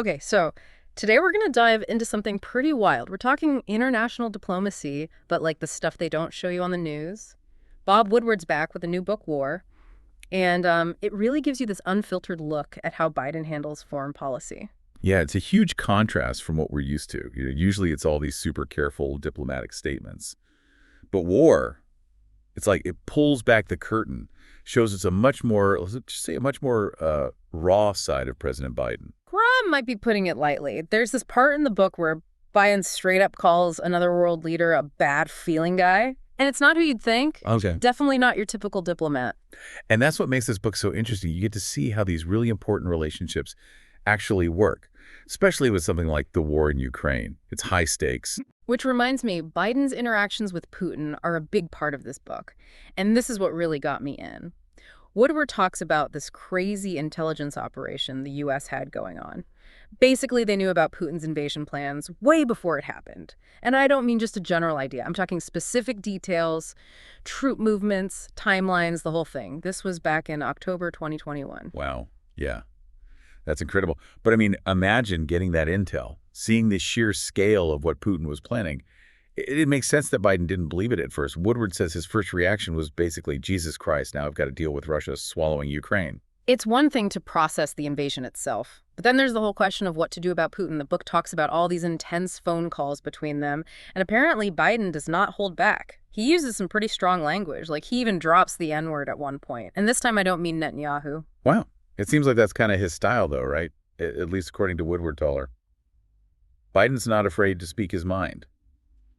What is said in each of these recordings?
Okay, so today we're going to dive into something pretty wild. We're talking international diplomacy, but like the stuff they don't show you on the news. Bob Woodward's back with a new book, War, and it really gives you this unfiltered look at how Biden handles foreign policy. Yeah, it's a huge contrast from what we're used to. Usually it's all these super careful diplomatic statements. But war, it's like it pulls back the curtain, shows it's a much more, let's just say a much more raw side of President Biden. Graham might be putting it lightly. There's this part in the book where Biden straight up calls another world leader a bad feeling guy. And it's not who you'd think. Okay. Definitely not your typical diplomat. And that's what makes this book so interesting. You get to see how these really important relationships actually work, especially with something like the war in Ukraine. It's high stakes. Which reminds me, Biden's interactions with Putin are a big part of this book. And this is what really got me in. Woodward talks about this crazy intelligence operation the U.S. had going on. Basically, they knew about Putin's invasion plans way before it happened. And I don't mean just a general idea. I'm talking specific details, troop movements, timelines, the whole thing. This was back in October 2021. Wow. Yeah. That's incredible. But I mean, imagine getting that intel, seeing the sheer scale of what Putin was planning. It makes sense that Biden didn't believe it at first. Woodward says his first reaction was basically, Jesus Christ, now I've got to deal with Russia swallowing Ukraine. It's one thing to process the invasion itself, but then there's the whole question of what to do about Putin. The book talks about all these intense phone calls between them, and apparently Biden does not hold back. He uses some pretty strong language, like he even drops the N-word at one point. And this time I don't mean Netanyahu. Wow. It seems like that's kind of his style, though, right? At least according to Woodward Toller. Biden's not afraid to speak his mind,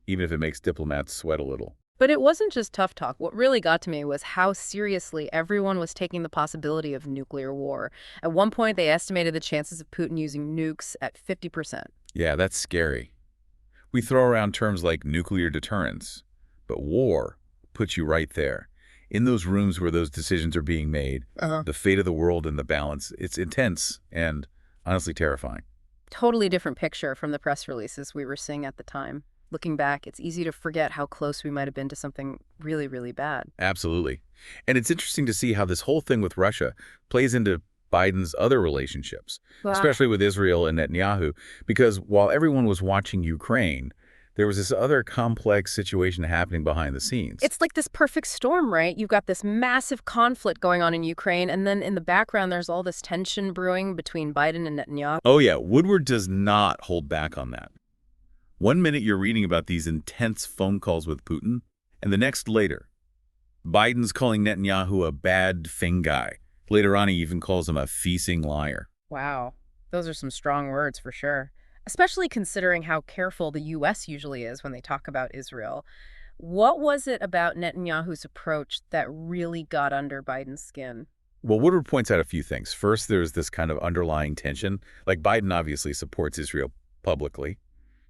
even if it makes diplomats sweat a little. But it wasn't just tough talk. What really got to me was how seriously everyone was taking the possibility of nuclear war. At one point, they estimated the chances of Putin using nukes at 50%. Yeah, that's scary. We throw around terms like nuclear deterrence, but war puts you right there. In those rooms where those decisions are being made, the fate of the world and the balance, it's intense and honestly terrifying. Totally different picture from the press releases we were seeing at the time. Looking back, it's easy to forget how close we might have been to something really, really bad. Absolutely. And it's interesting to see how this whole thing with Russia plays into Biden's other relationships, especially with Israel and Netanyahu, because while everyone was watching Ukraine, there was this other complex situation happening behind the scenes. It's like this perfect storm, right? You've got this massive conflict going on in Ukraine, and then in the background, there's all this tension brewing between Biden and Netanyahu. Oh, yeah. Woodward does not hold back on that. One minute you're reading about these intense phone calls with Putin, and the next later, Biden's calling Netanyahu a bad thing guy. Later on, he even calls him a feasting liar. Wow. Those are some strong words for sure. Especially considering how careful the U.S. usually is when they talk about Israel. What was it about Netanyahu's approach that really got under Biden's skin? Well, Woodward points out a few things. First, there's this kind of underlying tension. Like, Biden obviously supports Israel publicly.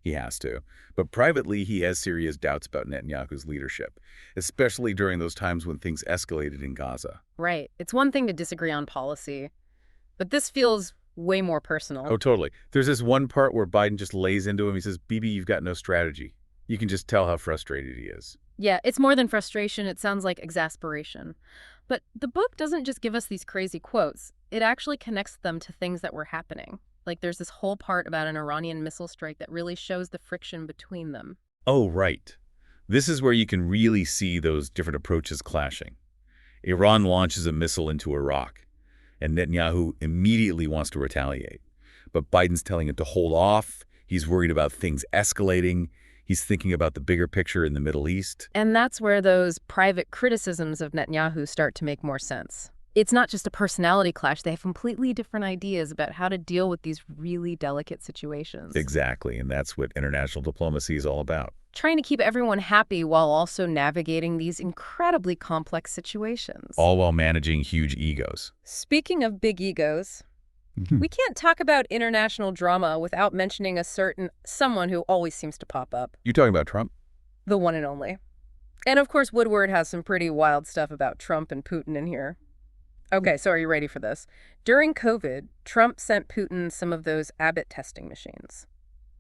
He has to. But privately, he has serious doubts about Netanyahu's leadership, especially during those times when things escalated in Gaza. Right. It's one thing to disagree on policy, but this feels way more personal. Oh, totally. There's this one part where Biden just lays into him. He says, Bibi, you've got no strategy. You can just tell how frustrated he is. Yeah, it's more than frustration. It sounds like exasperation. But the book doesn't just give us these crazy quotes. It actually connects them to things that were happening. Like there's this whole part about an Iranian missile strike that really shows the friction between them. Oh, right. This is where you can really see those different approaches clashing. Iran launches a missile into Iraq, and Netanyahu immediately wants to retaliate. But Biden's telling him to hold off. He's worried about things escalating. He's thinking about the bigger picture in the Middle East. And that's where those private criticisms of Netanyahu start to make more sense. It's not just a personality clash. They have completely different ideas about how to deal with these really delicate situations. Exactly, and that's what international diplomacy is all about. Trying to keep everyone happy while also navigating these incredibly complex situations. All while managing huge egos. Speaking of big egos, we can't talk about international drama without mentioning a certain someone who always seems to pop up. You talking about Trump? The one and only. And of course, Woodward has some pretty wild stuff about Trump and Putin in here. Okay, so are you ready for this? During COVID, Trump sent Putin some of those Abbott testing machines.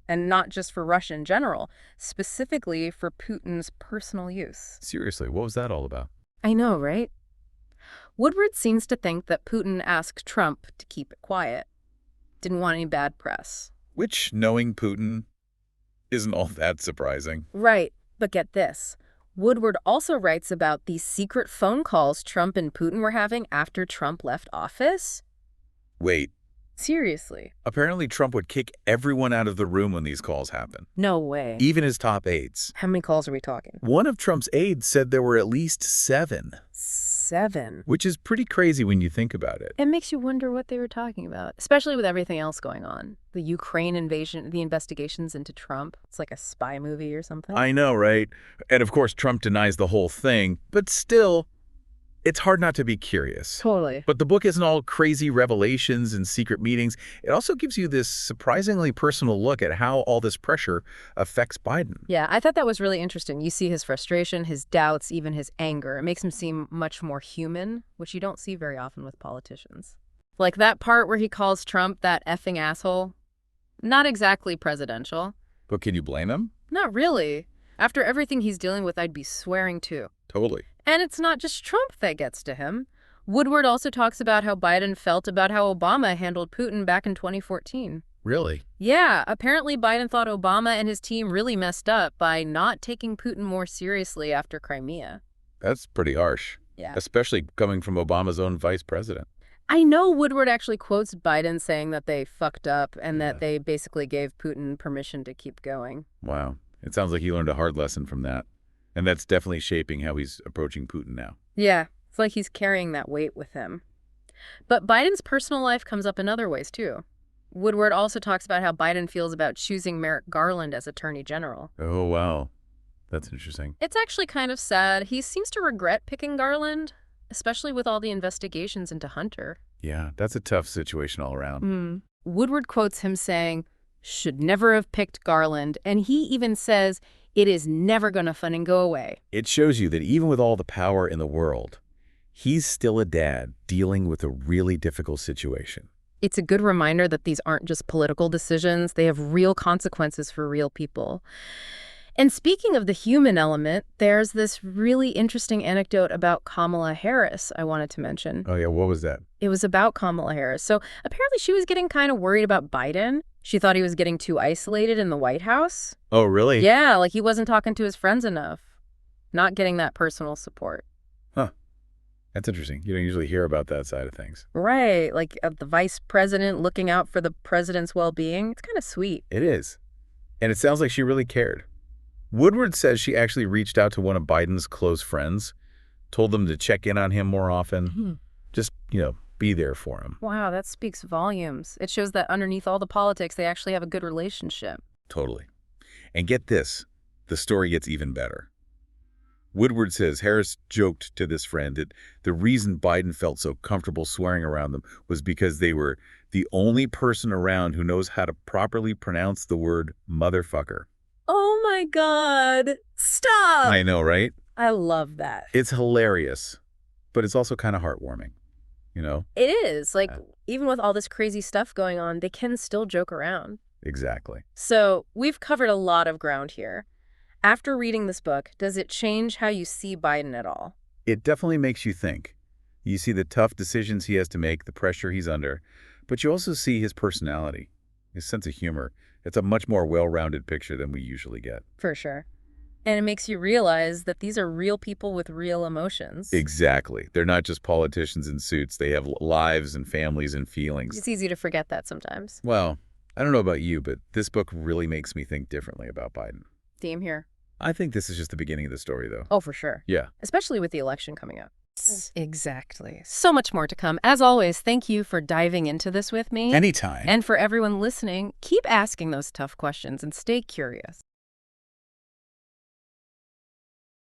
And not just for Russia in general, specifically for Putin's personal use. Seriously, what was that all about? I know, right? Woodward seems to think that Putin asked Trump to keep it quiet. Didn't want any bad press. Which, knowing Putin, isn't all that surprising. Right, but get this. Woodward also writes about these secret phone calls Trump and Putin were having after Trump left office. Wait, Seriously. apparently Trump would kick everyone out of the room when these calls happen, No way. even his top aides. How many calls are we talking? One of Trump's aides said there were at least 7, 7. which is pretty crazy when you think about it. It makes you wonder what they were talking about, especially with everything else going on. The Ukraine invasion, the investigations into Trump. It's like a spy movie or something. I know, right? And of course, Trump denies the whole thing, but still, it's hard not to be curious. Totally. But the book isn't all crazy revelations and secret meetings. It also gives you this surprisingly personal look at how all this pressure affects Biden. Yeah, I thought that was really interesting. You see his frustration, his doubts, even his anger. It makes him seem much more human, which you don't see very often with politicians. Like that part where he calls Trump that effing asshole. Not exactly presidential. But can you blame him? Not really. After everything he's dealing with, I'd be swearing too. Totally. And it's not just Trump that gets to him. Woodward also talks about how Biden felt about how Obama handled Putin back in 2014. Really? Yeah, apparently Biden thought Obama and his team really messed up by not taking Putin more seriously after Crimea. That's pretty harsh. Yeah. Especially coming from Obama's own vice president. I know Woodward actually quotes Biden saying that they fucked up and that they basically gave Putin permission to keep going. Wow. It sounds like he learned a hard lesson from that. And that's definitely shaping how he's approaching Putin now. Yeah, it's like he's carrying that weight with him. But Biden's personal life comes up in other ways, too. Woodward also talks about how Biden feels about choosing Merrick Garland as Attorney General. Oh, wow. That's interesting. It's actually kind of sad. He seems to regret picking Garland, especially with all the investigations into Hunter. Yeah, that's a tough situation all around. Woodward quotes him saying, "Should never have picked Garland," and he even says, "It is never going to fun and go away." It shows you that even with all the power in the world, he's still a dad dealing with a really difficult situation. It's a good reminder that these aren't just political decisions. They have real consequences for real people. And speaking of the human element, there's this really interesting anecdote about Kamala Harris I wanted to mention. Oh, yeah. What was that? It was about Kamala Harris. So apparently she was getting kind of worried about Biden. She thought he was getting too isolated in the White House. Oh, really? Yeah, like he wasn't talking to his friends enough. Not getting that personal support. Huh. That's interesting. You don't usually hear about that side of things. Right, like the vice president looking out for the president's well-being. It's kind of sweet. It is. And it sounds like she really cared. Woodward says she actually reached out to one of Biden's close friends, told them to check in on him more often. Just, be there for him. Wow, that speaks volumes. It shows that underneath all the politics, they actually have a good relationship. Totally. And get this, the story gets even better. Woodward says Harris joked to this friend that the reason Biden felt so comfortable swearing around them was because they were the only person around who knows how to properly pronounce the word motherfucker. Oh my God. Stop. I know, right? I love that. It's hilarious, but it's also kind of heartwarming, It is. Like, even with all this crazy stuff going on, they can still joke around. Exactly. So we've covered a lot of ground here. After reading this book, does it change how you see Biden at all? It definitely makes you think. You see the tough decisions he has to make, the pressure he's under, but you also see his personality, his sense of humor. It's a much more well-rounded picture than we usually get. For sure. And it makes you realize that these are real people with real emotions. Exactly. They're not just politicians in suits. They have lives and families and feelings. It's easy to forget that sometimes. Well, I don't know about you, but this book really makes me think differently about Biden. Theme here. I think this is just the beginning of the story, though. Oh, for sure. Yeah. Especially with the election coming up. Exactly. So much more to come. As always, thank you for diving into this with me. Anytime. And for everyone listening, keep asking those tough questions and stay curious.